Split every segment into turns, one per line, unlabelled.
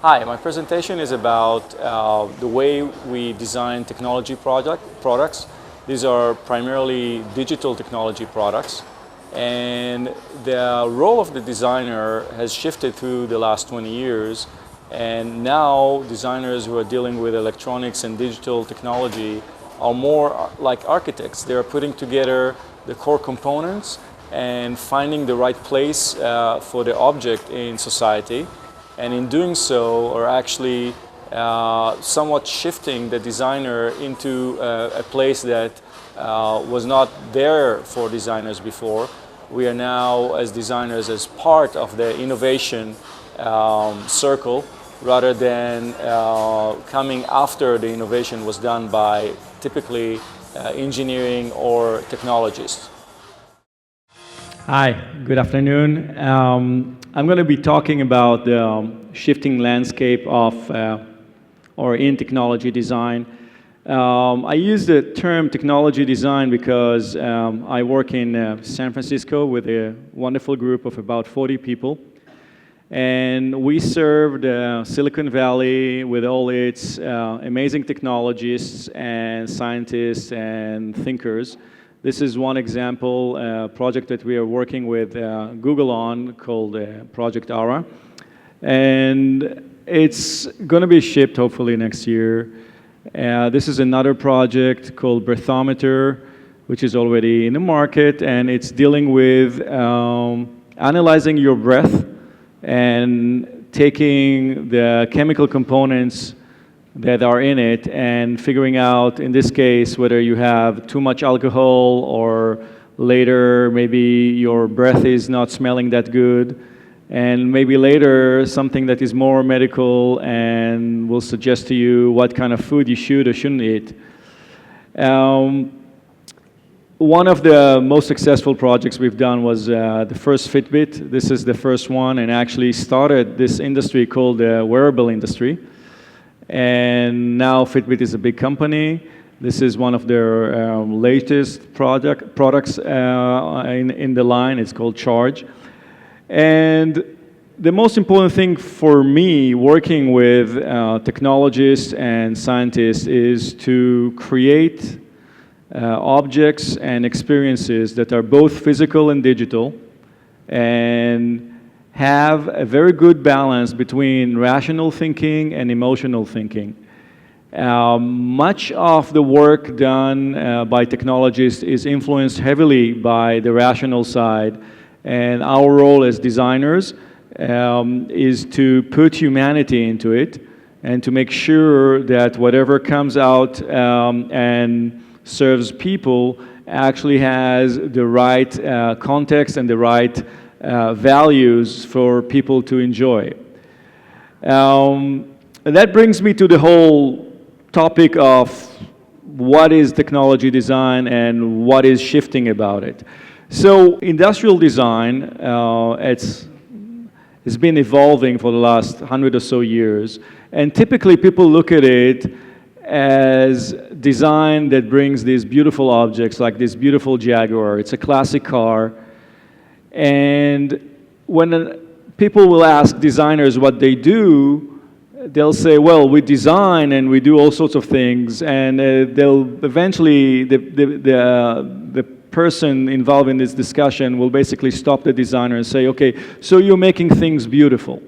Hi, my presentation is about the way we design technology products. These are primarily digital technology products, and the role of the designer has shifted through the last 20 years, and now designers who are dealing with electronics and digital technology are more like architects. They are putting together the core components and finding the right place for the object in society. And in doing so, are actually somewhat shifting the designer into a place that was not there for designers before. We are now, as designers, as part of the innovation circle, rather than coming after the innovation was done by typically engineering or technologists.
Hi, good afternoon. I'm going to be talking about the shifting landscape of or in technology design. I use the term technology design because I work in San Francisco with a wonderful group of about 40 people. And we serve the Silicon Valley with all its amazing technologists and scientists and thinkers. This is one example, a project that we are working with Google on called Project Ara. And it's going to be shipped hopefully next year. This is another project called Breathometer, which is already in the market, and it's dealing with analyzing your breath and taking the chemical components that are in it and figuring out, in this case, whether you have too much alcohol or later maybe your breath is not smelling that good, and maybe later something that is more medical and will suggest to you what kind of food you should or shouldn't eat. One of the most successful projects we've done was the first Fitbit. This is the first one, and actually started this industry called the wearable industry. And now Fitbit is a big company. This is one of their latest products in the line. It's called Charge. And the most important thing for me working with technologists and scientists is to create objects and experiences that are both physical and digital, and have a very good balance between rational thinking and emotional thinking. Much of the work done by technologists is influenced heavily by the rational side, and our role as designers is to put humanity into it and to make sure that whatever comes out and serves people actually has the right context and the right values for people to enjoy. And that brings me to the whole topic of what is technology design and what is shifting about it. So industrial design, it's been evolving for the last 100 or so years, and typically people look at it as design that brings these beautiful objects like this beautiful Jaguar. It's a classic car. And when people will ask designers what they do, they'll say, well, we design and we do all sorts of things, and they'll eventually, the person involved in this discussion will basically stop the designer and say, okay, so you're making things beautiful.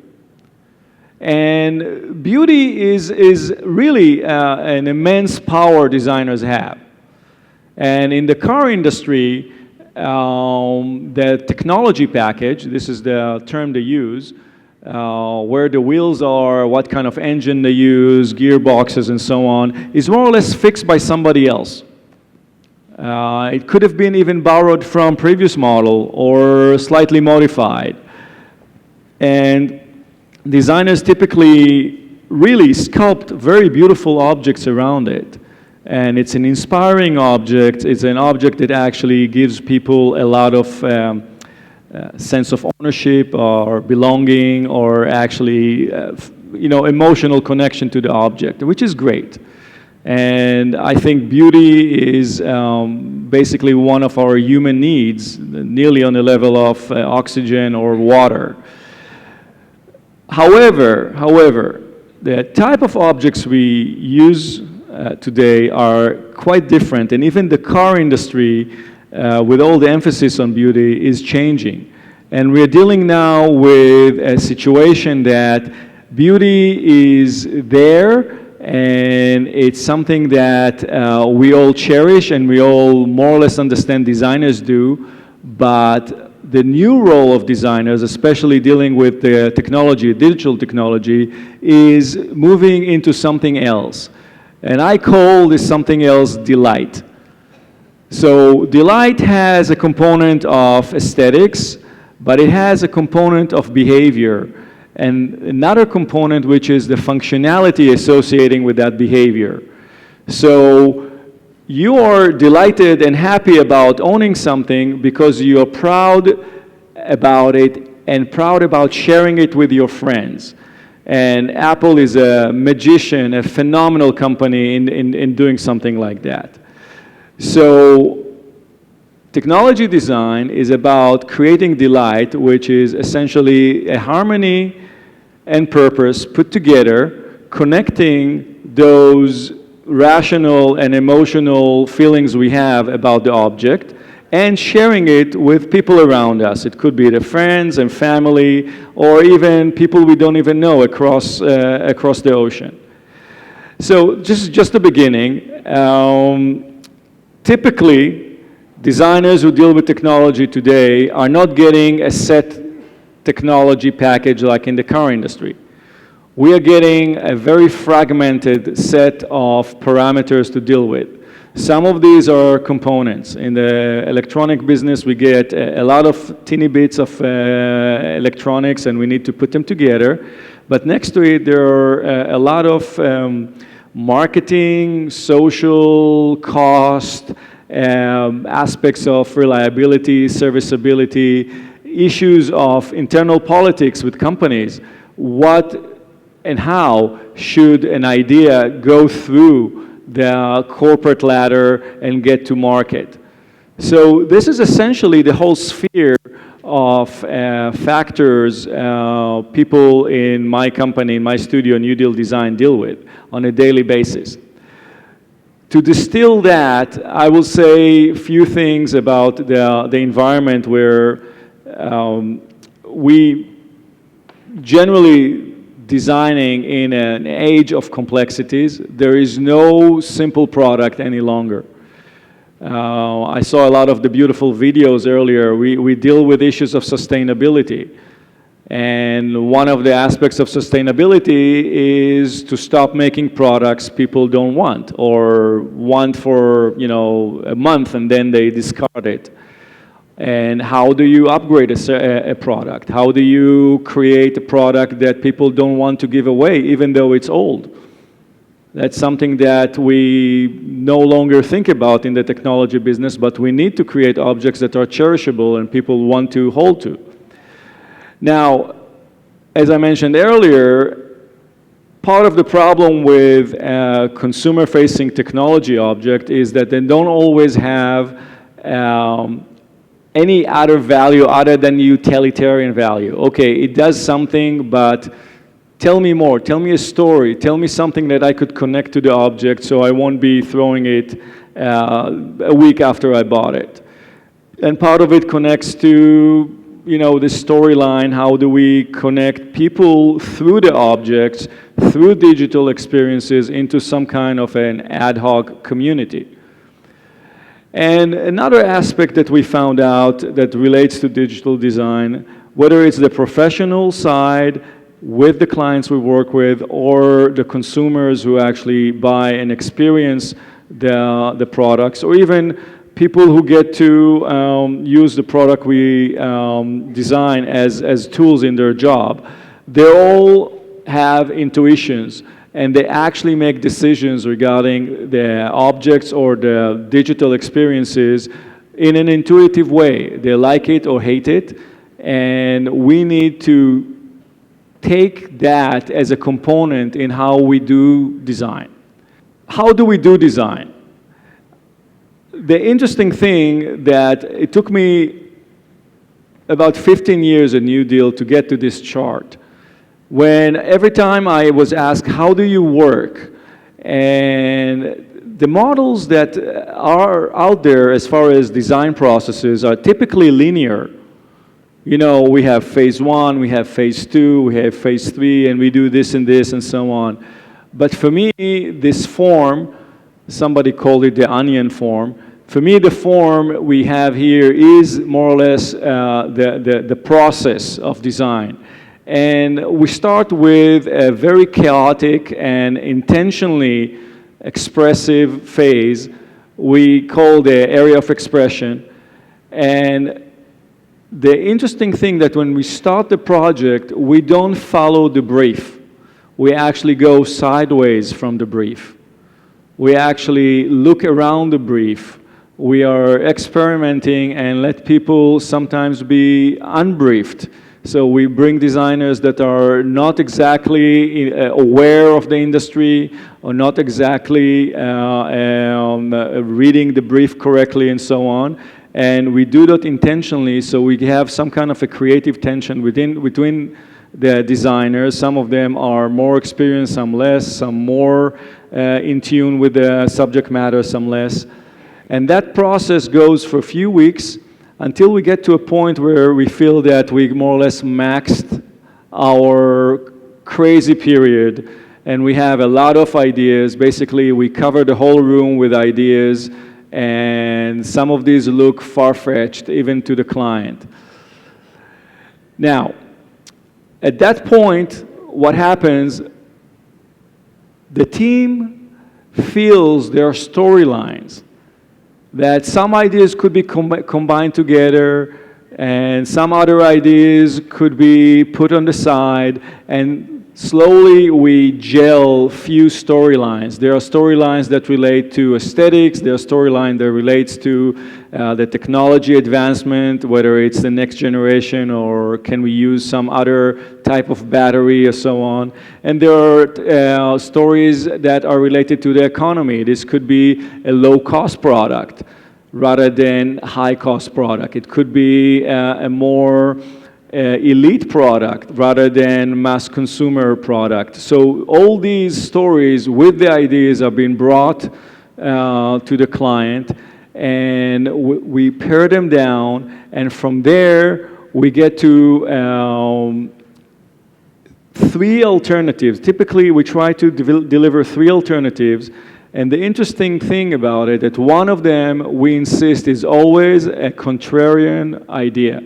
And beauty is really an immense power designers have. And in the car industry, the technology package, this is the term they use, where the wheels are, what kind of engine they use, gearboxes and so on, is more or less fixed by somebody else. It could have been even borrowed from previous model or slightly modified. And designers typically really sculpt very beautiful objects around it. And it's an inspiring object. It's an object that actually gives people a lot of sense of ownership or belonging, or actually, emotional connection to the object, which is great. And I think beauty is basically one of our human needs, nearly on the level of oxygen or water. However, the type of objects we use today are quite different, and even the car industry, with all the emphasis on beauty, is changing. And we're dealing now with a situation that beauty is there, and it's something that we all cherish and we all more or less understand designers do, but the new role of designers, especially dealing with the technology, digital technology, is moving into something else. And I call this something else delight. So delight has a component of aesthetics, but it has a component of behavior, and another component which is the functionality associating with that behavior. So you are delighted and happy about owning something because you are proud about it and proud about sharing it with your friends. And Apple is a magician, a phenomenal company in doing something like that. So technology design is about creating delight, which is essentially a harmony and purpose put together, connecting those rational and emotional feelings we have about the object and sharing it with people around us. It could be the friends and family, or even people we don't even know across the ocean. So just the beginning. Typically, designers who deal with technology today are not getting a set technology package like in the car industry. We are getting a very fragmented set of parameters to deal with. Some of these are components. In the electronic business, we get a lot of teeny bits of electronics, and we need to put them together. But next to it, there are a lot of marketing, social, cost, aspects of reliability, serviceability, issues of internal politics with companies. What and how should an idea go through the corporate ladder and get to market? So this is essentially the whole sphere of factors people in my company, in my studio, NewDealDesign, deal with on a daily basis. To distill that, I will say a few things about the environment where we generally designing in an age of complexities. There is no simple product any longer. I saw a lot of the beautiful videos earlier. We deal with issues of sustainability. And one of the aspects of sustainability is to stop making products people don't want, or want for a month and then they discard it. And how do you upgrade a product? How do you create a product that people don't want to give away even though it's old? That's something that we no longer think about in the technology business, but we need to create objects that are cherishable and people want to hold to. Now, as I mentioned earlier, part of the problem with a consumer-facing technology object is that they don't always have any other value other than utilitarian value. Okay, it does something, but tell me more. Tell me a story. Tell me something that I could connect to the object so I won't be throwing it a week after I bought it. And part of it connects to the storyline. How do we connect people through the objects, through digital experiences, into some kind of an ad hoc community? And another aspect that we found out that relates to digital design, whether it's the professional side with the clients we work with or the consumers who actually buy and experience the products, or even people who get to use the product we design as tools in their job, they all have intuitions. And they actually make decisions regarding the objects or the digital experiences in an intuitive way. They like it or hate it, and we need to take that as a component in how we do design. How do we do design? The interesting thing that it took me about 15 years at New Deal to get to this chart. when every time I was asked, how do you work? And the models that are out there as far as design processes are typically linear. You know, we have phase 1, we have phase 2, we have phase 3, and we do this and so on. But for me, this form, somebody called it the onion form. For me, the form we have here is more or less the process of design. And we start with a very chaotic and intentionally expressive phase we call the area of expression. And the interesting thing that when we start the project, we don't follow the brief. We actually go sideways from the brief. We actually look around the brief. We are experimenting and let people sometimes be unbriefed. So we bring designers that are not exactly aware of the industry or not exactly reading the brief correctly and so on. And we do that intentionally, so we have some kind of a creative tension between the designers. Some of them are more experienced, some less, some more in tune with the subject matter, some less. And that process goes for a few weeks until we get to a point where we feel that we more or less maxed our crazy period and we have a lot of ideas. Basically, we cover the whole room with ideas, and some of these look far-fetched even to the client. Now, at that point, what happens, the team feels there are storylines, that some ideas could be combined together and some other ideas could be put on the side, and slowly we gel few storylines. There are storylines that relate to aesthetics, there are storylines that relates to the technology advancement, whether it's the next generation or can we use some other type of battery or so on. And there are stories that are related to the economy. This could be a low-cost product rather than high-cost product. It could be a more elite product rather than mass consumer product. So all these stories with the ideas are being brought to the client, and we pare them down, and from there we get to 3 alternatives. Typically we try to deliver 3 alternatives, and the interesting thing about it that one of them we insist is always a contrarian idea.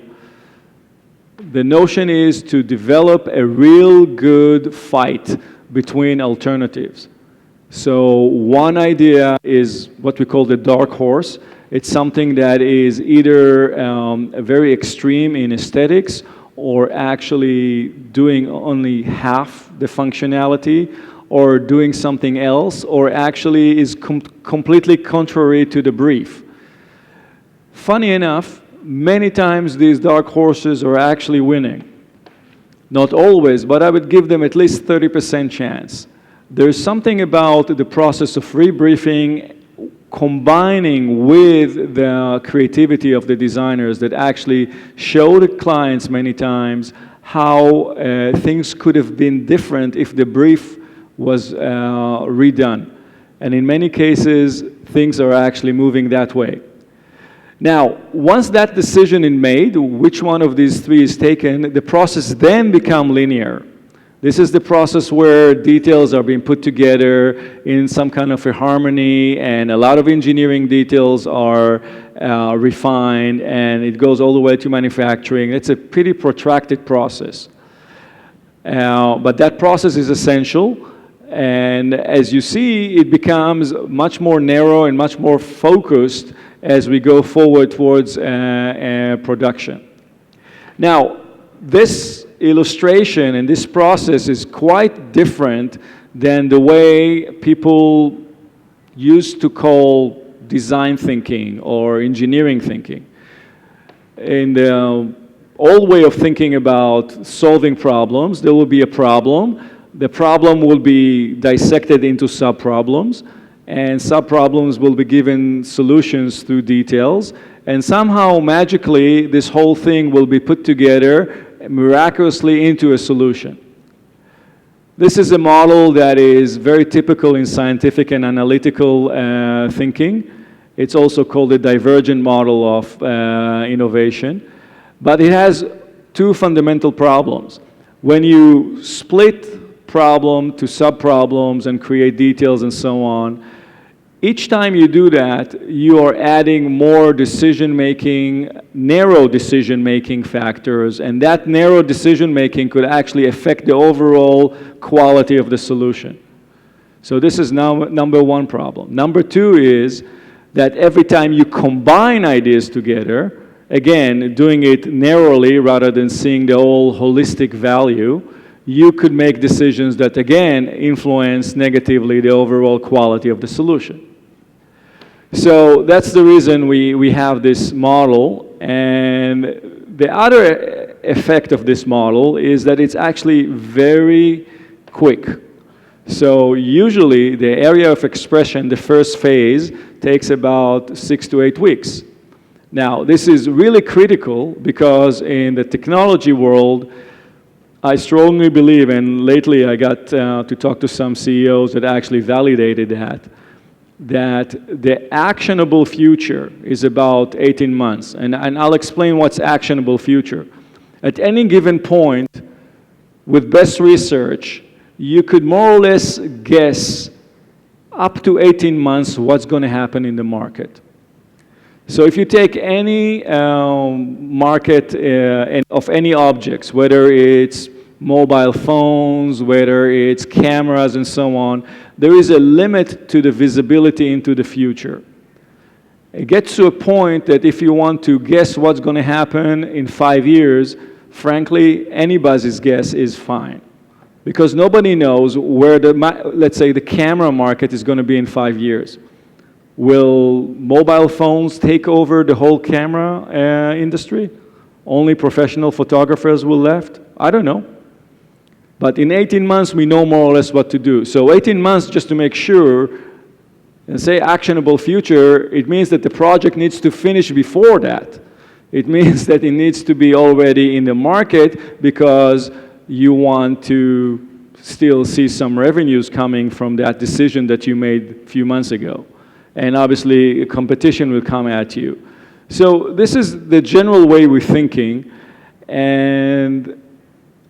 The notion is to develop a real good fight between alternatives. So one idea is what we call the dark horse. It's something that is either very extreme in aesthetics or actually doing only half the functionality or doing something else or actually is completely contrary to the brief. Funny enough, many times these dark horses are actually winning. Not always, but I would give them at least 30% chance. There's something about the process of rebriefing combining with the creativity of the designers that actually show the clients many times how things could have been different if the brief was redone. And in many cases, things are actually moving that way. Now, once that decision is made, which one of these 3 is taken, the process then becomes linear. This is the process where details are being put together in some kind of a harmony, and a lot of engineering details are refined, and it goes all the way to manufacturing. It's a pretty protracted process. But that process is essential, and as you see, it becomes much more narrow and much more focused as we go forward towards production. Now, this illustration and this process is quite different than the way people used to call design thinking or engineering thinking. In the old way of thinking about solving problems, there will be a problem. The problem will be dissected into sub-problems, and sub-problems will be given solutions through details, and somehow magically this whole thing will be put together miraculously into a solution. This is a model that is very typical in scientific and analytical thinking. It's also called a divergent model of innovation. But it has two fundamental problems. When you split problem to sub-problems and create details and so on, each time you do that, you are adding more decision-making, narrow decision-making factors, and that narrow decision-making could actually affect the overall quality of the solution. So this is now number one problem. Number two is that every time you combine ideas together, again, doing it narrowly rather than seeing the whole holistic value, you could make decisions that, again, influence negatively the overall quality of the solution. So that's the reason we have this model. And the other effect of this model is that it's actually very quick. So usually the area of expression, the first phase, takes about 6 to 8 weeks. Now, this is really critical because in the technology world, I strongly believe, and lately I got to talk to some CEOs that actually validated that the actionable future is about 18 months. And I'll explain what's actionable future. At any given point, with best research, you could more or less guess up to 18 months what's going to happen in the market. So if you take any market of any objects, whether it's mobile phones, whether it's cameras and so on, there is a limit to the visibility into the future. It gets to a point that if you want to guess what's going to happen in 5 years, frankly, anybody's guess is fine. Because nobody knows where let's say, the camera market is going to be in 5 years. Will mobile phones take over the whole camera industry? Only professional photographers will left? I don't know. But in 18 months, we know more or less what to do. So 18 months just to make sure, and say actionable future, it means that the project needs to finish before that. It means that it needs to be already in the market because you want to still see some revenues coming from that decision that you made a few months ago. And obviously, competition will come at you. So this is the general way we're thinking. And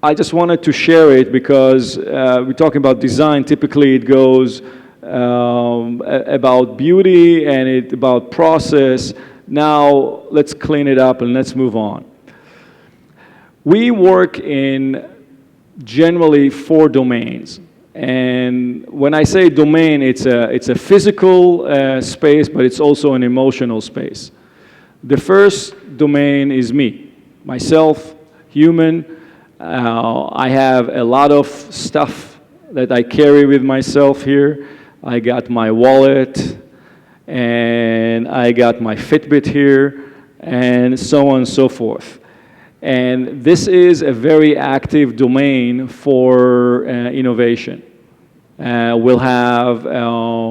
I just wanted to share it because we're talking about design. Typically, it goes about beauty and about process. Now, let's clean it up and let's move on. We work in generally 4 domains. And when I say domain, it's a physical space, but it's also an emotional space. The first domain is me, myself, human. I have a lot of stuff that I carry with myself here. I got my wallet, and I got my Fitbit here, and so on and so forth. And this is a very active domain for innovation. We'll have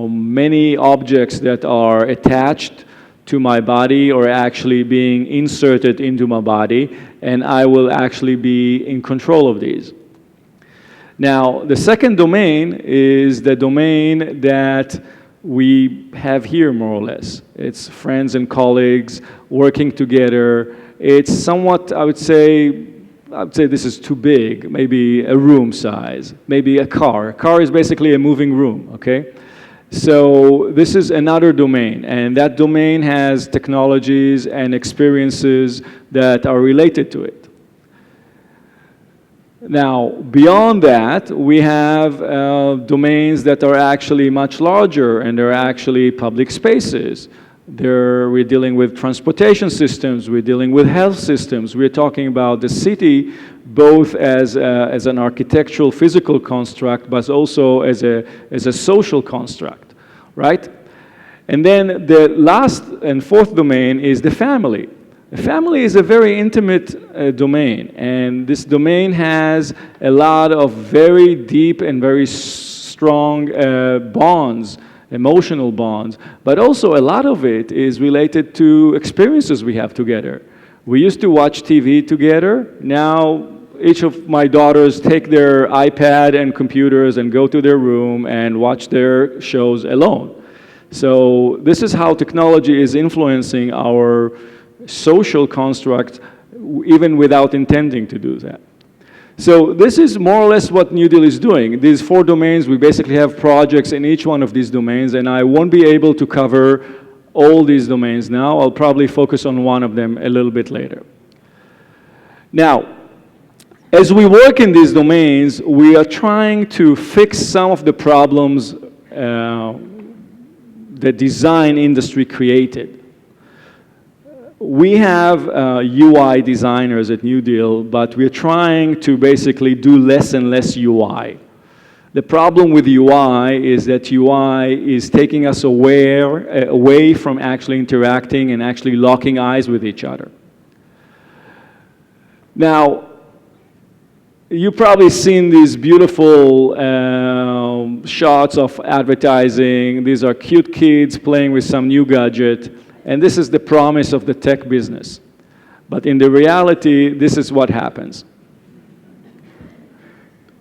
many objects that are attached to my body or actually being inserted into my body, and I will actually be in control of these. Now, the second domain is the domain that we have here, more or less. It's friends and colleagues working together. It's somewhat, I would say this is too big, maybe a room size, maybe a car. A car is basically a moving room, okay? So this is another domain, and that domain has technologies and experiences that are related to it. Now, beyond that, we have domains that are actually much larger, and they're actually public spaces. We're dealing with transportation systems, we're dealing with health systems, we're talking about the city both as an architectural physical construct, but also as a social construct, right? And then the last and fourth domain is the family. The family is a very intimate domain, and this domain has a lot of very deep and very strong bonds, emotional bonds, but also a lot of it is related to experiences we have together. We used to watch TV together. Now each of my daughters take their iPad and computers and go to their room and watch their shows alone. So this is how technology is influencing our social construct even without intending to do that. So this is more or less what New Deal is doing. These 4 domains, we basically have projects in each one of these domains, and I won't be able to cover all these domains now. I'll probably focus on one of them a little bit later. Now, as we work in these domains, we are trying to fix some of the problems the design industry created. We have UI designers at New Deal, but we're trying to basically do less and less UI. The problem with UI is that UI is taking us away from actually interacting and actually locking eyes with each other. Now, you've probably seen these beautiful shots of advertising. These are cute kids playing with some new gadget. And this is the promise of the tech business. But in the reality, this is what happens.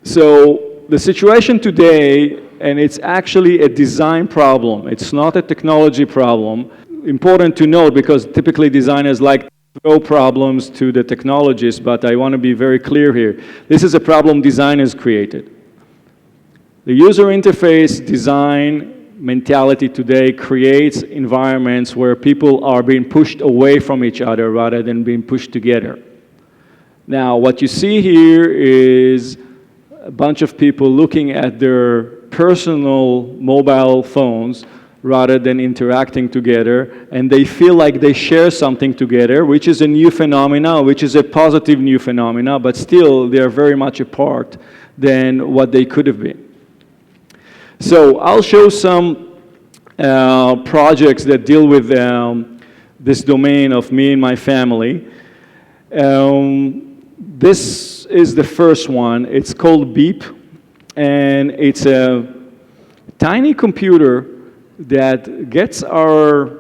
So the situation today, and it's actually a design problem. It's not a technology problem. Important to note, because typically designers like to throw problems to the technologists, but I want to be very clear here. This is a problem designers created. The user interface design mentality today creates environments where people are being pushed away from each other rather than being pushed together. Now, what you see here is a bunch of people looking at their personal mobile phones rather than interacting together, and they feel like they share something together, which is a new phenomena, which is a positive new phenomena, but still they are very much apart than what they could have been. So I'll show some projects that deal with this domain of me and my family. This is the first one. It's called Beep, and it's a tiny computer that gets our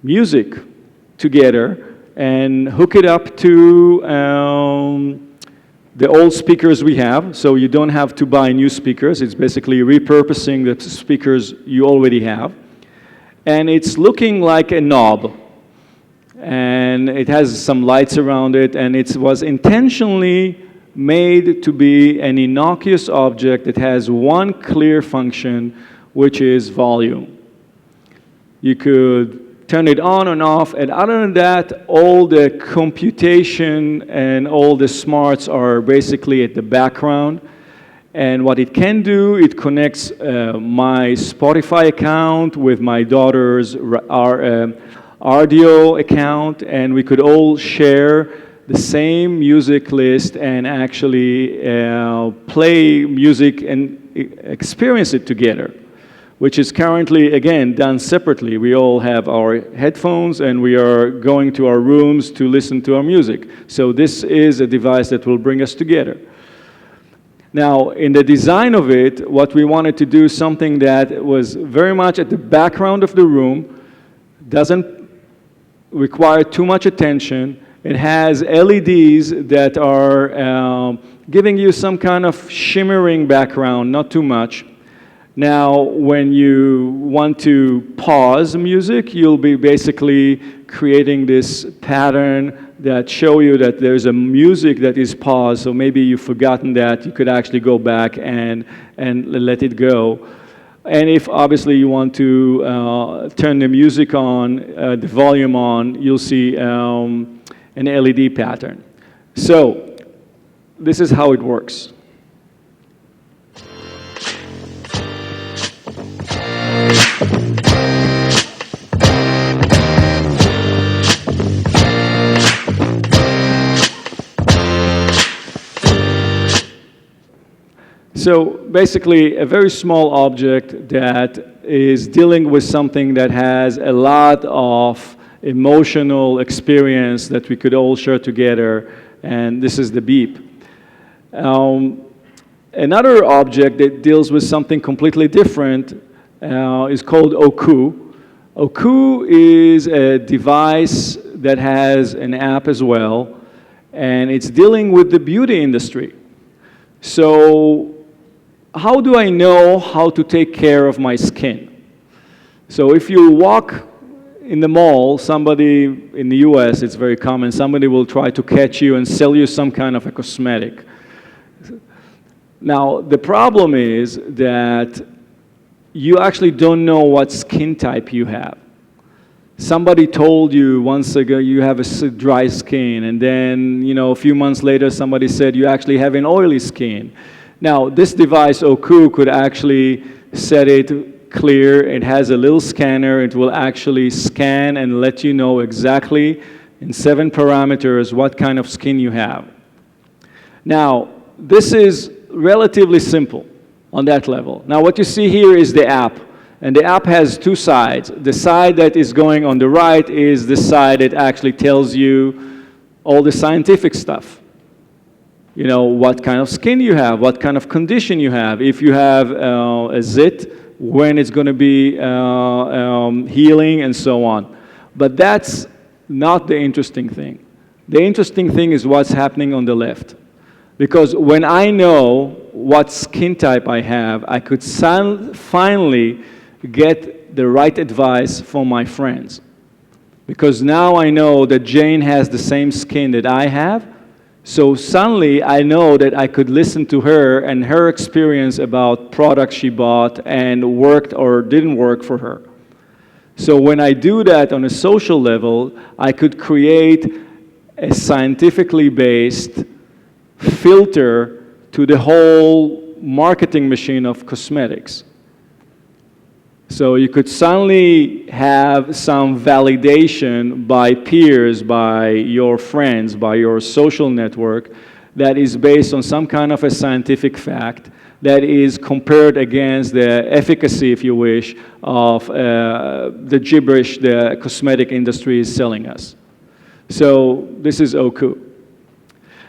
music together and hook it up to the old speakers we have, so you don't have to buy new speakers. It's basically repurposing the speakers you already have. And it's looking like a knob. And it has some lights around it, and it was intentionally made to be an innocuous object that has one clear function, which is volume. You could turn it on and off, and other than that, all the computation and all the smarts are basically at the background. And what it can do, it connects my Spotify account with my daughter's Ardio account, and we could all share the same music list and actually play music and experience it together, which is currently, again, done separately. We all have our headphones, and we are going to our rooms to listen to our music. So this is a device that will bring us together. Now, in the design of it, what we wanted to do is something that was very much at the background of the room, doesn't require too much attention. It has LEDs that are giving you some kind of shimmering background, not too much. Now, when you want to pause music, you'll be basically creating this pattern that show you that there's a music that is paused, so maybe you've forgotten that, you could actually go back and let it go. And if obviously you want to turn the music on, the volume on, you'll see an LED pattern. So, this is how it works. So basically, a very small object that is dealing with something that has a lot of emotional experience that we could all share together, and this is the Beep. Another object that deals with something completely different is called Oku. Oku is a device that has an app as well, and it's dealing with the beauty industry. So how do I know how to take care of my skin? So if you walk in the mall, somebody in the US, it's very common, somebody will try to catch you and sell you some kind of a cosmetic. Now, the problem is that you actually don't know what skin type you have. Somebody told you once ago you have a dry skin, and then, you know, a few months later somebody said you actually have an oily skin. Now, this device, Oku, could actually set it clear. It has a little scanner. It will actually scan and let you know exactly in 7 parameters what kind of skin you have. Now, this is relatively simple on that level. Now, what you see here is the app. And the app has 2 sides. The side that is going on the right is the side that actually tells you all the scientific stuff. You know, what kind of skin you have, what kind of condition you have, if you have a zit, when it's going to be healing, and so on. But that's not the interesting thing. The interesting thing is what's happening on the left. Because when I know what skin type I have, I could finally get the right advice from my friends. Because now I know that Jane has the same skin that I have, so suddenly I know that I could listen to her and her experience about products she bought and worked or didn't work for her. So when I do that on a social level, I could create a scientifically based filter to the whole marketing machine of cosmetics. So you could suddenly have some validation by peers, by your friends, by your social network that is based on some kind of a scientific fact that is compared against the efficacy, if you wish, of the gibberish the cosmetic industry is selling us. So this is Oku.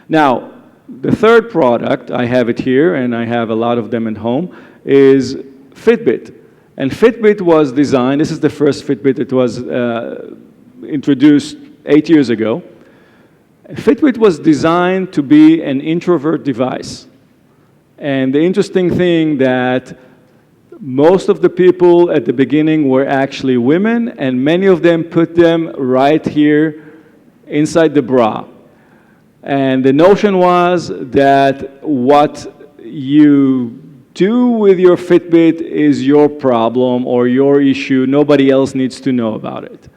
Now, the third product, I have it here, and I have a lot of them at home, is Fitbit. And Fitbit was designed, this is the first Fitbit that was introduced 8 years ago. Fitbit was designed to be an introvert device. And the interesting thing that most of the people at the beginning were actually women, and many of them put them right here inside the bra. And the notion was that what you do with your Fitbit is your problem or your issue. Nobody else needs to know about it.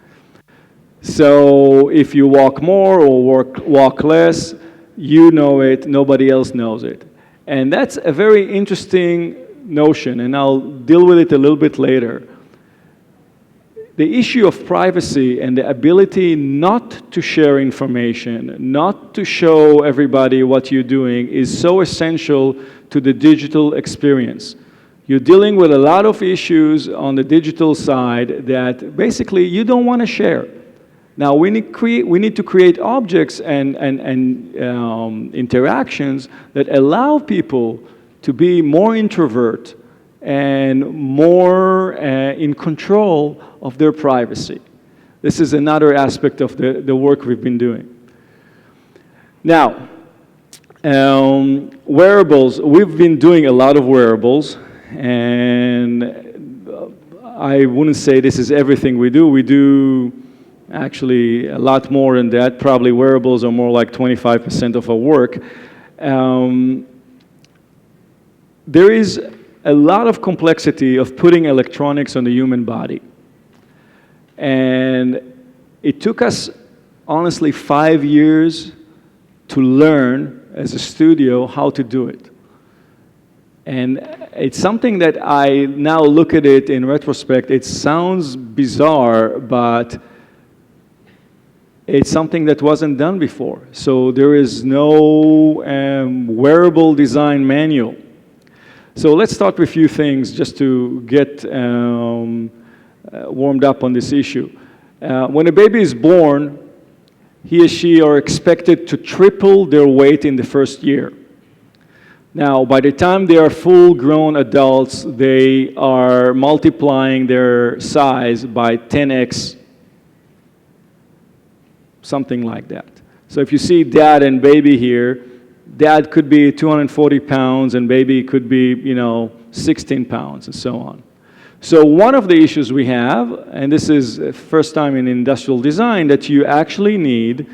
So if you walk more or walk less, you know it, nobody else knows it. And that's a very interesting notion, and I'll deal with it a little bit later. The issue of privacy and the ability not to share information, not to show everybody what you're doing is so essential to the digital experience. You're dealing with a lot of issues on the digital side that basically you don't want to share. Now, we need to create objects and interactions that allow people to be more introvert and more in control of their privacy. This is another aspect of the work we've been doing. Now, wearables, we've been doing a lot of wearables, and I wouldn't say this is everything we do. We do actually a lot more than that. Probably wearables are more like 25% of our work. There is a lot of complexity of putting electronics on the human body. And it took us, honestly, 5 years to learn as a studio how to do it. And it's something that I now look at it in retrospect. It sounds bizarre, but it's something that wasn't done before. So there is no wearable design manual. So let's start with a few things just to get warmed up on this issue. When a baby is born, he or she are expected to triple their weight in the first year. Now, by the time they are full-grown adults, they are multiplying their size by 10x, something like that. So if you see dad and baby here, dad could be 240 pounds and baby could be, 16 pounds and so on. So one of the issues we have, and this is the first time in industrial design, that you actually need,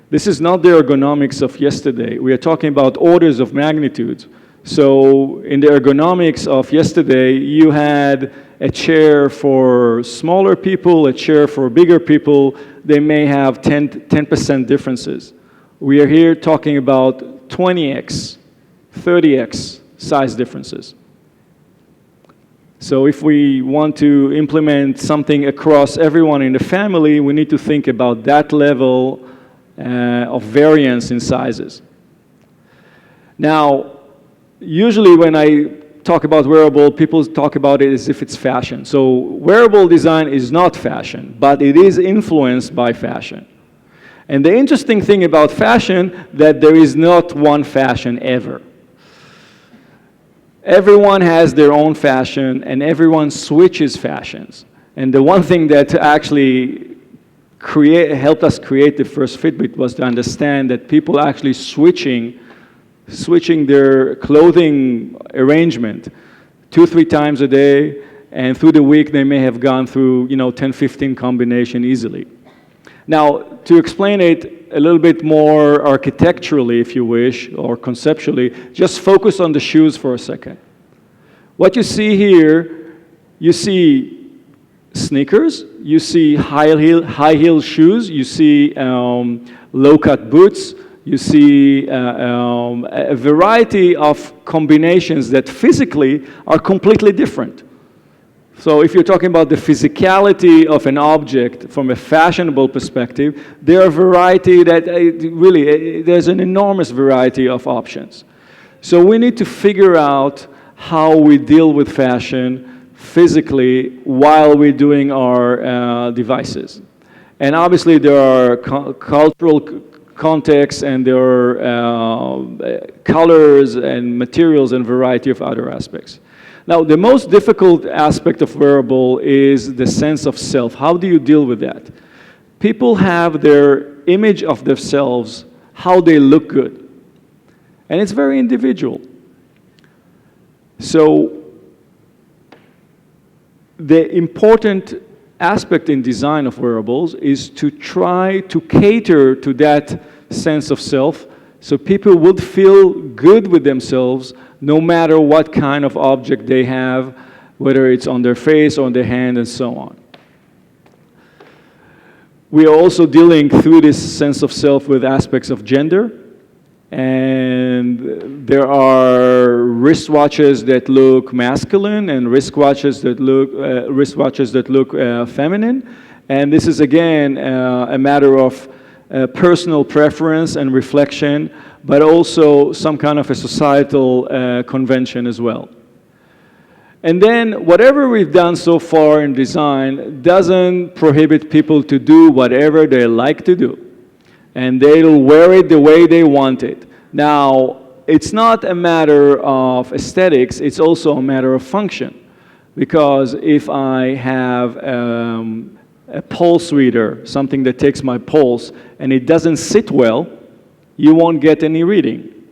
this is not the ergonomics of yesterday. We are talking about orders of magnitudes. So in the ergonomics of yesterday, you had a chair for smaller people, a chair for bigger people. They may have 10% differences. We are here talking about 20x, 30x size differences. So if we want to implement something across everyone in the family, we need to think about that level of variance in sizes. Now, usually when I talk about wearable, people talk about it as if it's fashion. So wearable design is not fashion, but it is influenced by fashion. And the interesting thing about fashion, that there is not one fashion ever. Everyone has their own fashion, and everyone switches fashions. And the one thing that actually helped us create the first Fitbit was to understand that people actually switching their clothing arrangement 2-3 times a day, and through the week they may have gone through 10-15 combination easily. Now, to explain it a little bit more architecturally, if you wish, or conceptually, just focus on the shoes for a second. What you see here, you see sneakers, you see high heel shoes, you see low-cut boots, you see a variety of combinations that physically are completely different. So if you're talking about the physicality of an object from a fashionable perspective, there are a variety that really, there's an enormous variety of options. So we need to figure out how we deal with fashion physically while we're doing our devices. And obviously there are cultural contexts, and there are colors and materials and variety of other aspects. Now, the most difficult aspect of wearable is the sense of self. How do you deal with that? People have their image of themselves, how they look good. And it's very individual. So the important aspect in design of wearables is to try to cater to that sense of self, so people would feel good with themselves no matter what kind of object they have, whether it's on their face or on their hand and so on. We are also dealing through this sense of self with aspects of gender, and there are wristwatches that look masculine and wristwatches that look feminine, and this is again a matter of personal preference and reflection, but also some kind of a societal convention as well. And then whatever we've done so far in design doesn't prohibit people to do whatever they like to do. And they'll wear it the way they want it. Now, it's not a matter of aesthetics, it's also a matter of function. Because if I have a pulse reader, something that takes my pulse, and it doesn't sit well, you won't get any reading.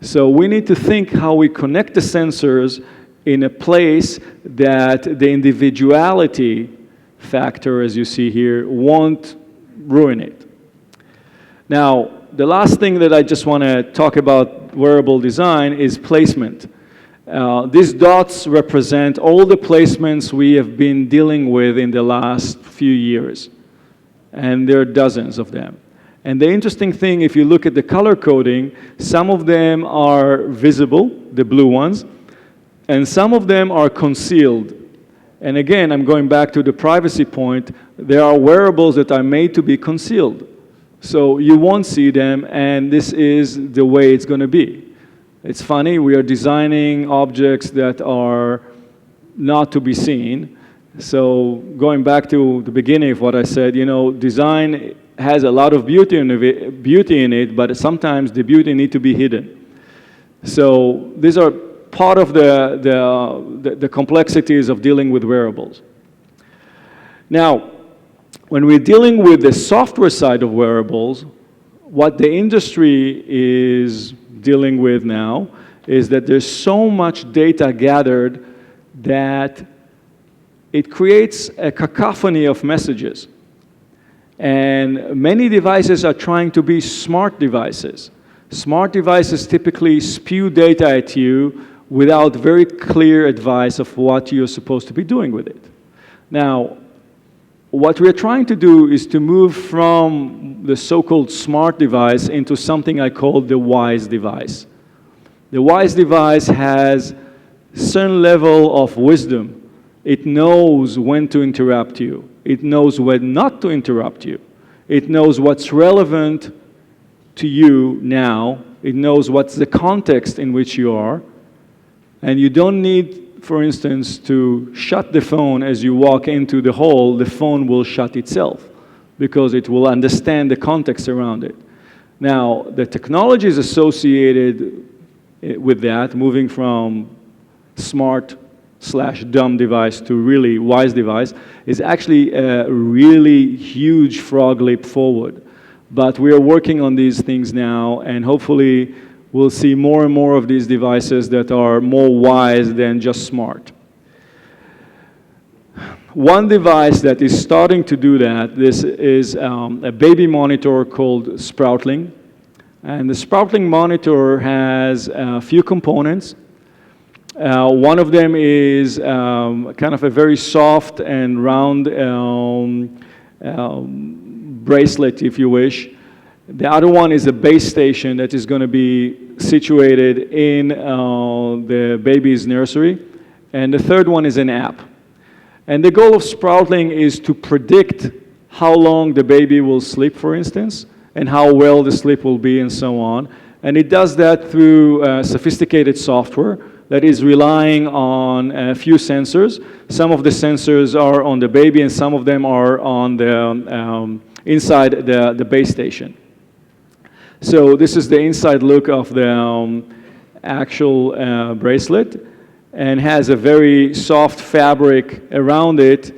So we need to think how we connect the sensors in a place that the individuality factor, as you see here, won't ruin it. Now, the last thing that I just want to talk about wearable design is placement. These dots represent all the placements we have been dealing with in the last few years. And there are dozens of them. And the interesting thing, if you look at the color coding, some of them are visible, the blue ones, and some of them are concealed. And again, I'm going back to the privacy point. There are wearables that are made to be concealed. So you won't see them, and this is the way it's going to be. It's funny, we are designing objects that are not to be seen. So going back to the beginning of what I said, design has a lot of beauty in it, but sometimes the beauty needs to be hidden. So these are part of the complexities of dealing with wearables. Now, when we're dealing with the software side of wearables, what the industry is dealing with now is that there's so much data gathered that it creates a cacophony of messages. And many devices are trying to be smart devices. Smart devices typically spew data at you without very clear advice of what you're supposed to be doing with it. Now, what we're trying to do is to move from the so-called smart device into something I call the wise device. The wise device has a certain level of wisdom. It knows when to interrupt you. It knows when not to interrupt you. It knows what's relevant to you now. It knows what's the context in which you are. And you don't need, for instance, to shut the phone as you walk into the hall. The phone will shut itself because it will understand the context around it. Now, the technologies associated with that, moving from smart/dumb device to really wise device, is actually a really huge frog leap forward. But we are working on these things now, and hopefully we'll see more and more of these devices that are more wise than just smart. One device that is starting to do that, this is a baby monitor called Sproutling. And the Sproutling monitor has a few components. One of them is kind of a very soft and round bracelet, if you wish. The other one is a base station that is going to be situated in the baby's nursery. And the third one is an app. And the goal of Sproutling is to predict how long the baby will sleep, for instance, and how well the sleep will be, and so on. And it does that through sophisticated software that is relying on a few sensors. Some of the sensors are on the baby, and some of them are on the inside the base station. So this is the inside look of the actual bracelet, and has a very soft fabric around it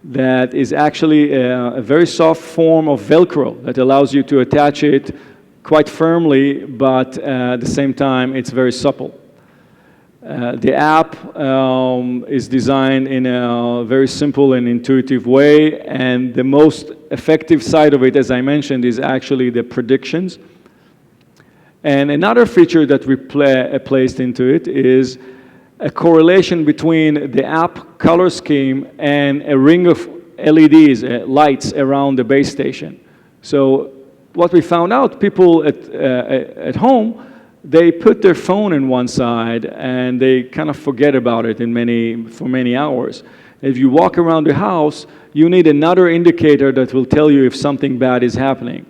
that is actually a very soft form of Velcro that allows you to attach it quite firmly, but at the same time it's very supple. The app is designed in a very simple and intuitive way, and the most effective side of it, as I mentioned, is actually the predictions. And another feature that we placed into it is a correlation between the app color scheme and a ring of LEDs, lights around the base station. So what we found out, people at home, they put their phone in one side and they kind of forget about it for many hours. If you walk around the house, you need another indicator that will tell you if something bad is happening.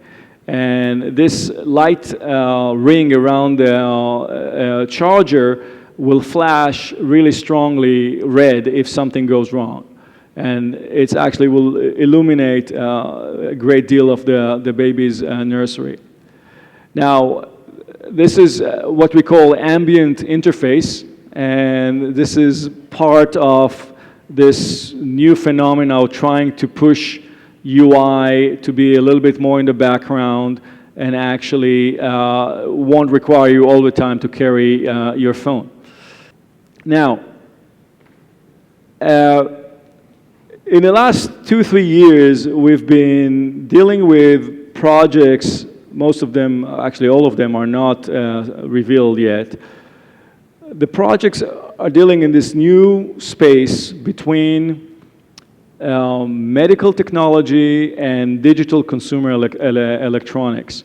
And this light ring around the charger will flash really strongly red if something goes wrong. And it actually will illuminate a great deal of the baby's nursery. Now, this is what we call ambient interface, and this is part of this new phenomenon of trying to push UI to be a little bit more in the background and actually won't require you all the time to carry your phone. Now, in the last 2-3 years, we've been dealing with projects. Most of them, actually all of them, are not revealed yet. The projects are dealing in this new space between medical technology and digital consumer electronics.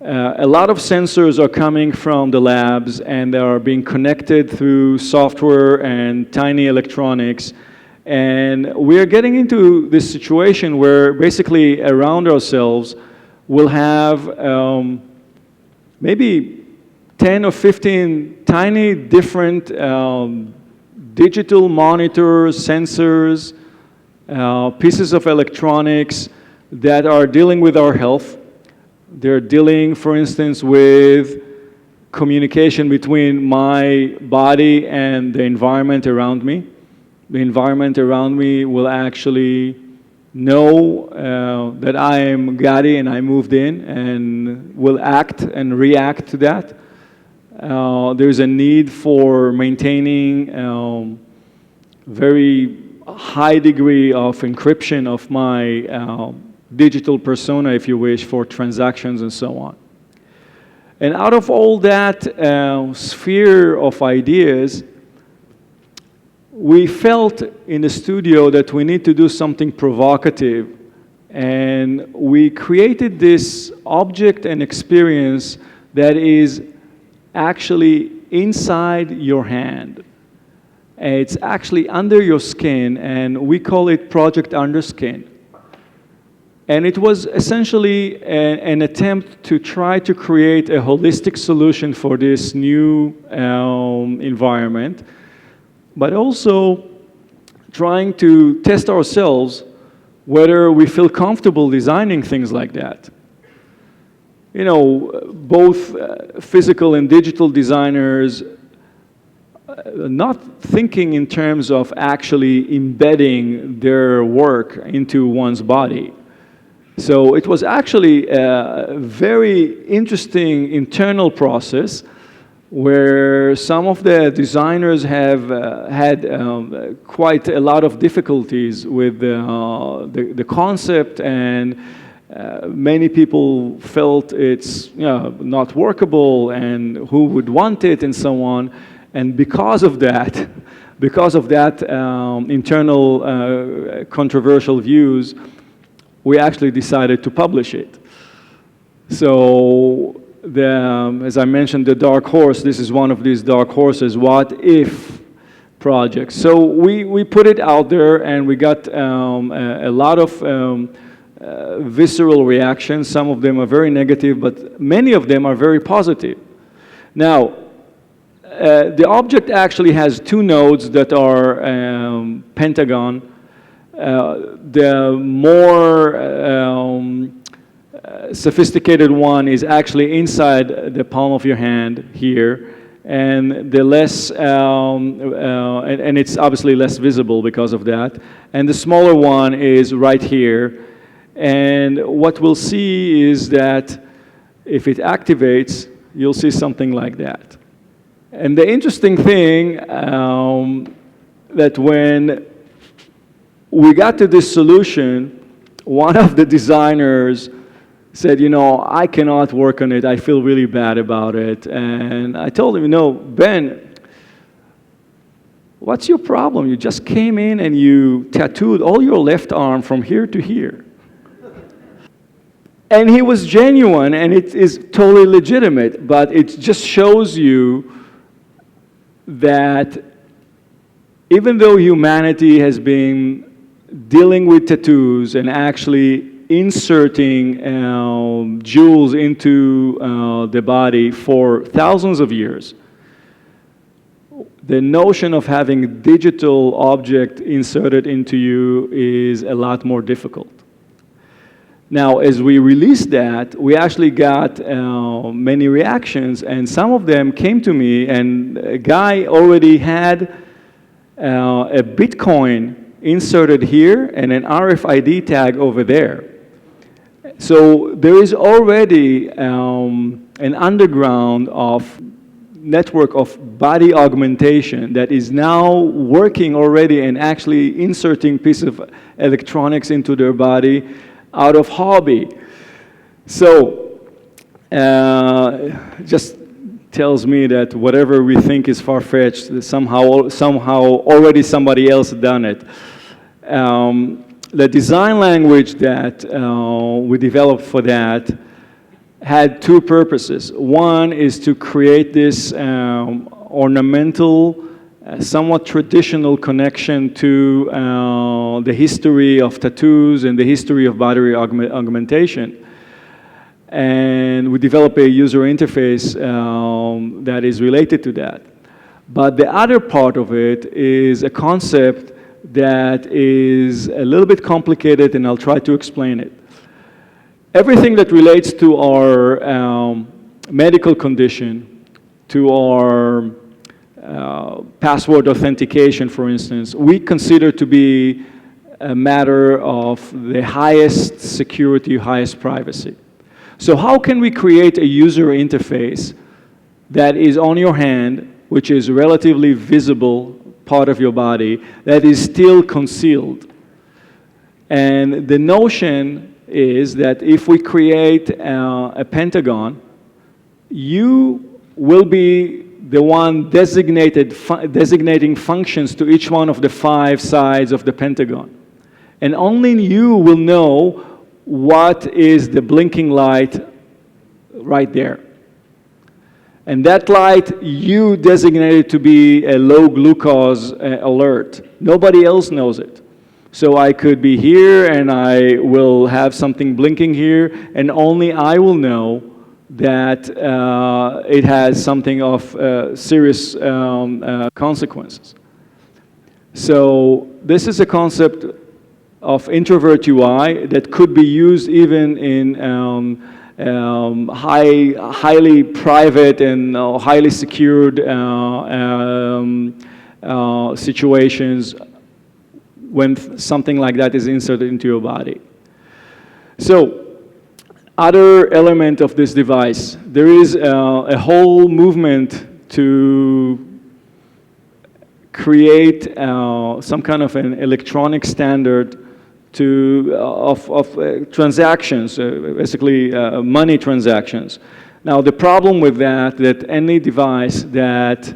A lot of sensors are coming from the labs, and they are being connected through software and tiny electronics. And we are getting into this situation where basically around ourselves we'll have maybe 10 or 15 tiny different digital monitors, sensors, pieces of electronics that are dealing with our health. They're dealing, for instance, with communication between my body and the environment around me. The environment around me will actually know that I am Gadi and I moved in and will act and react to that. There's a need for maintaining very high degree of encryption of my digital persona, if you wish, for transactions and so on. And out of all that sphere of ideas, we felt in the studio that we need to do something provocative. And we created this object and experience that is actually inside your hand. It's actually under your skin, and we call it Project Underskin. And it was essentially an attempt to try to create a holistic solution for this new environment, but also trying to test ourselves whether we feel comfortable designing things like that. You know, both physical and digital designers not thinking in terms of actually embedding their work into one's body. So it was actually a very interesting internal process where some of the designers have had quite a lot of difficulties with the concept, and many people felt it's not workable and who would want it and so on. And because of that internal controversial views, we actually decided to publish it. So as I mentioned, the dark horse, this is one of these dark horses, what if projects. So we put it out there, and we got a lot of visceral reactions. Some of them are very negative, but many of them are very positive. Now, the object actually has two nodes that are pentagon. The more sophisticated one is actually inside the palm of your hand here, and the less, and it's obviously less visible because of that. And the smaller one is right here. And what we'll see is that if it activates, you'll see something like that. And the interesting thing that when we got to this solution, one of the designers said, you know, I cannot work on it. I feel really bad about it. And I told him, you know, Ben, what's your problem? You just came in and you tattooed all your left arm from here to here. And he was genuine, and it is totally legitimate, but it just shows you that even though humanity has been dealing with tattoos and actually inserting jewels into the body for thousands of years, the notion of having a digital object inserted into you is a lot more difficult. Now, as we released that, we actually got many reactions, and some of them came to me, and a guy already had a Bitcoin inserted here and an RFID tag over there. So there is already an underground of network of body augmentation that is now working already and actually inserting pieces of electronics into their body out of hobby. So just tells me that whatever we think is far-fetched, somehow already somebody else done it. The design language that we developed for that had two purposes. One is to create this ornamental, somewhat traditional connection to the history of tattoos and the history of body augmentation. And we develop a user interface that is related to that. But the other part of it is a concept that is a little bit complicated, and I'll try to explain it. Everything that relates to our medical condition, to our password authentication, for instance, we consider to be a matter of the highest security, highest privacy. So how can we create a user interface that is on your hand, which is relatively visible part of your body, that is still concealed? And the notion is that if we create a pentagon, you will be the one designating functions to each one of the 5 sides of the pentagon. And only you will know what is the blinking light right there. And that light you designated to be a low glucose alert. Nobody else knows it. So I could be here and I will have something blinking here, and only I will know that it has something of serious consequences. So this is a concept of introvert UI that could be used even in highly private and highly secured situations when something like that is inserted into your body. So, other element of this device, there is a whole movement to create some kind of an electronic standard of transactions, basically money transactions. Now the problem with that any device that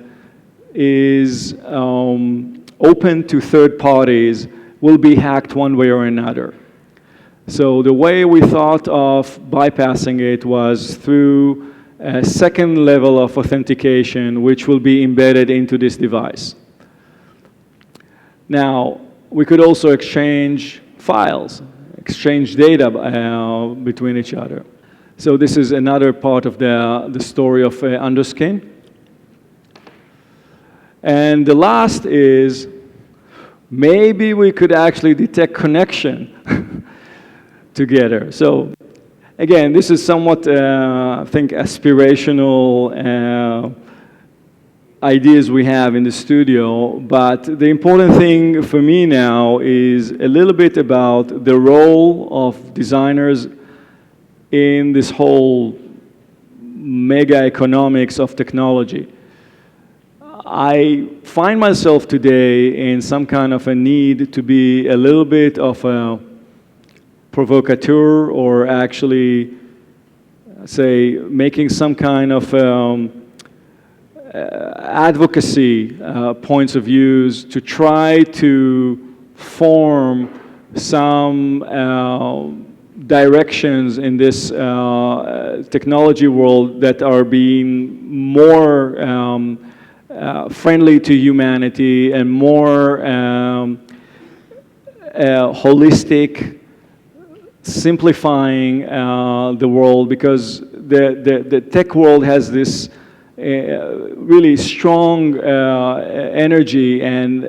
is open to third parties will be hacked one way or another. So the way we thought of bypassing it was through a second level of authentication, which will be embedded into this device. Now, we could also exchange files, exchange data between each other. So this is another part of the story of Underskin. And the last is, maybe we could actually detect connection together. So again, this is somewhat, I think, aspirational ideas we have in the studio, but the important thing for me now is a little bit about the role of designers in this whole mega economics of technology. I find myself today in some kind of a need to be a little bit of a provocateur, or actually, say, making some kind of advocacy points of views to try to form some directions in this technology world that are being more friendly to humanity and more holistic, simplifying the world, because the tech world has this really strong energy, and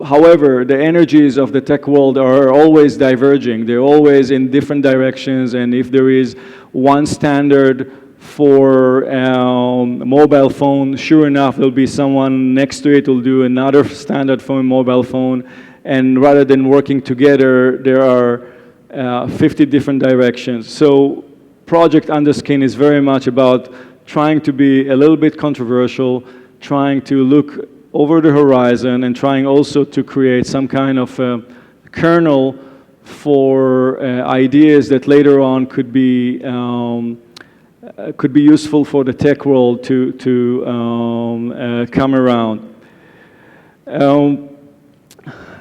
however, the energies of the tech world are always diverging. They're always in different directions, and if there is one standard for mobile phone, sure enough, there'll be someone next to it who'll do another standard for a mobile phone, and rather than working together, there are 50 different directions. So Project Underskin is very much about trying to be a little bit controversial, trying to look over the horizon, and trying also to create some kind of kernel for ideas that later on could be useful for the tech world to come around.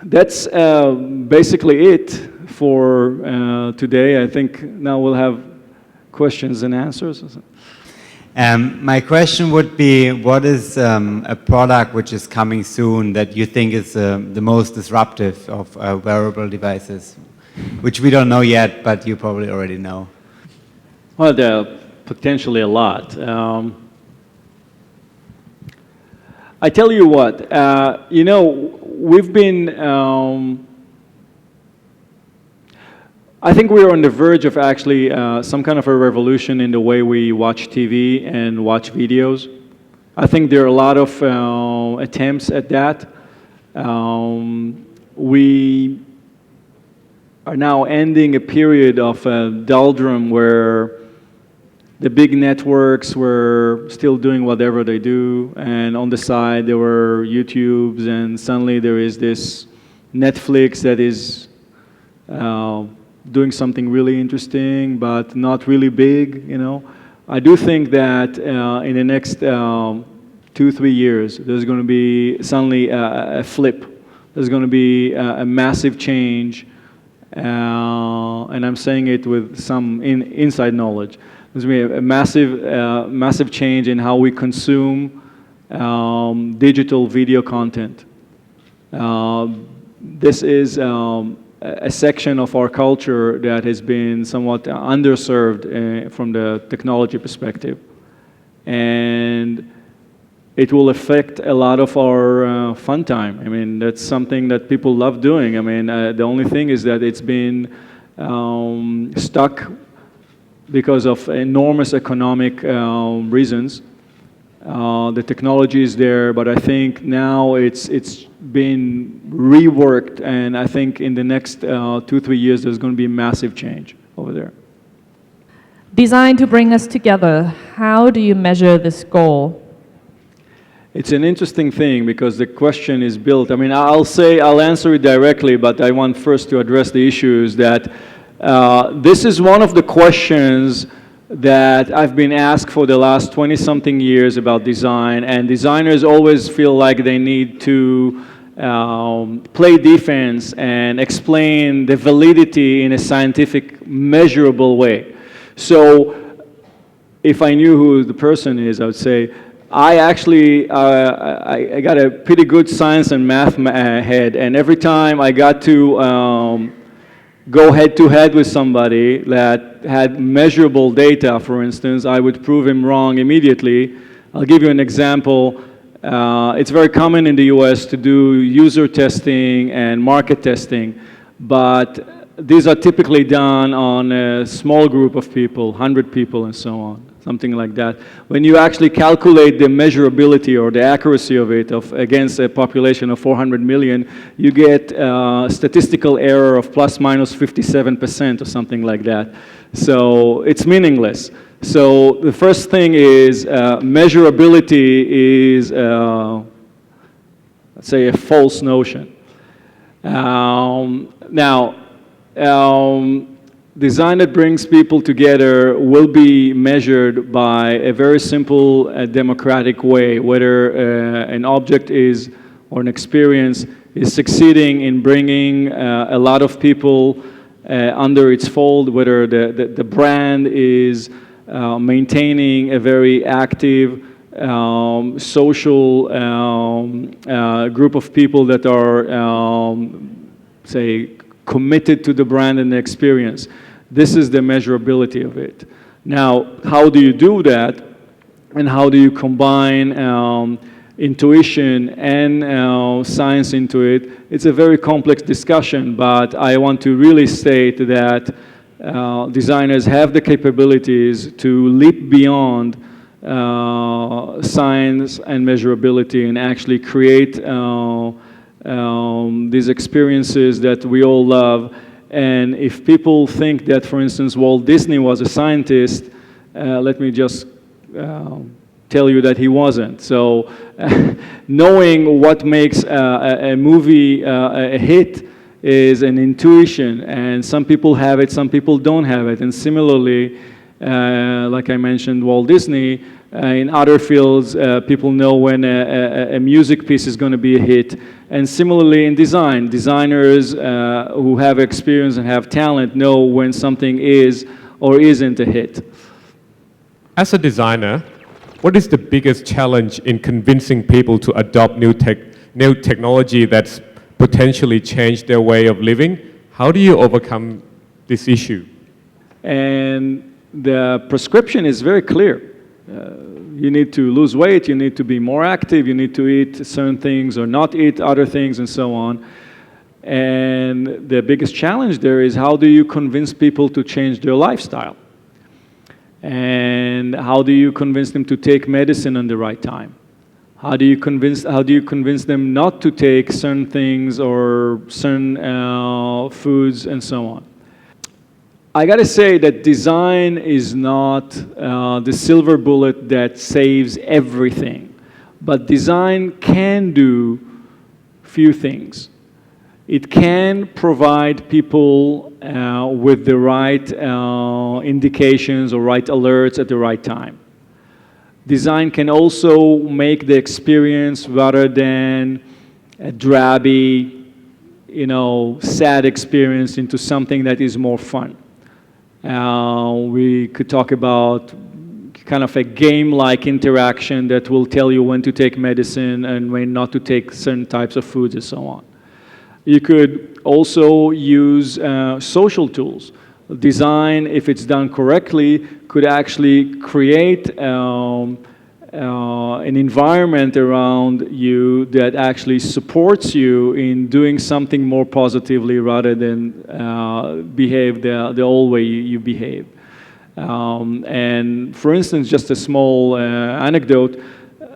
That's basically it for today. I think now we'll have questions and answers.
My question would be, what is a product which is coming soon that you think is the most disruptive of wearable devices, which we don't know yet, but you probably already know?
Well, there are potentially a lot. I tell you what, you know, we've been, I think we're on the verge of actually some kind of a revolution in the way we watch TV and watch videos. I think there are a lot of attempts at that. We are now ending a period of doldrum where the big networks were still doing whatever they do, and on the side there were YouTubes, and suddenly there is this Netflix that is doing something really interesting, but not really big, you know. I do think that in the next 2-3 years, there's going to be suddenly a flip. There's going to be a massive change, and I'm saying it with some inside knowledge. There's going to be a massive change in how we consume digital video content. This is a section of our culture that has been somewhat underserved from the technology perspective. And it will affect a lot of our fun time. I mean, that's something that people love doing. I mean, the only thing is that it's been stuck because of enormous economic reasons. The technology is there, but I think now it's been reworked, and I think in the next 2-3 years there's going to be massive change over there.
Designed to bring us together, how do you measure this goal?
It's an interesting thing because the question is built. I mean, I'll answer it directly, but I want first to address the issues that this is one of the questions that I've been asked for the last 20-something years about design, and designers always feel like they need to play defense and explain the validity in a scientific, measurable way. So if I knew who the person is, I would say, I actually, I got a pretty good science and math head, and every time I got to go head-to-head with somebody that had measurable data, for instance, I would prove him wrong immediately. I'll give you an example. It's very common in the US to do user testing and market testing, but these are typically done on a small group of people, 100 people and so on, something like that. When you actually calculate the measurability or the accuracy of it against a population of 400 million, you get a statistical error of plus minus 57% or something like that. So it's meaningless. So the first thing is measurability is, let's say, a false notion. Design that brings people together will be measured by a very simple democratic way, whether an object is, or an experience is succeeding in bringing a lot of people under its fold, whether the brand is maintaining a very active social group of people that are, say, committed to the brand and the experience. This is the measurability of it. Now, how do you do that, and how do you combine intuition and science into it? It's a very complex discussion, but I want to really state that designers have the capabilities to leap beyond science and measurability and actually create these experiences that we all love. And if people think that, for instance, Walt Disney was a scientist, let me just tell you that he wasn't. So knowing what makes a movie a hit is an intuition, and some people have it, some people don't have it. And similarly, like I mentioned, Walt Disney, in other fields, people know when a music piece is going to be a hit. And similarly in design, designers who have experience and have talent know when something is or isn't a hit.
As a designer, what is the biggest challenge in convincing people to adopt new technology that's potentially change their way of living? How do you overcome this issue?
And the prescription is very clear. You need to lose weight, you need to be more active, you need to eat certain things or not eat other things and so on. And the biggest challenge there is, how do you convince people to change their lifestyle? And how do you convince them to take medicine on the right time? How do you convince them not to take certain things or certain foods and so on? I gotta say that design is not the silver bullet that saves everything, but design can do few things. It can provide people with the right indications or right alerts at the right time. Design can also make the experience, rather than a drabby, sad experience, into something that is more fun. We could talk about kind of a game-like interaction that will tell you when to take medicine and when not to take certain types of foods and so on. You could also use social tools. Design, if it's done correctly, could actually create an environment around you that actually supports you in doing something more positively rather than behave the old way you behave. And for instance, just a small anecdote,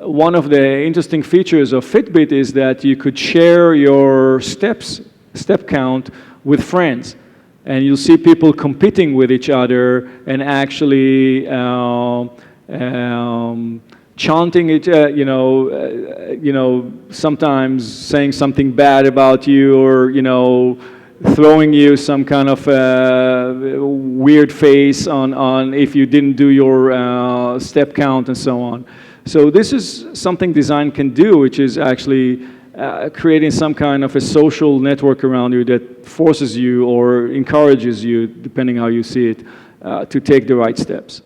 one of the interesting features of Fitbit is that you could share your step count with friends. And you'll see people competing with each other and actually chanting it, sometimes saying something bad about you, or throwing you some kind of weird face on if you didn't do your step count and so on. So this is something design can do, which is actually creating some kind of a social network around you that forces you or encourages you, depending how you see it, to take the right steps.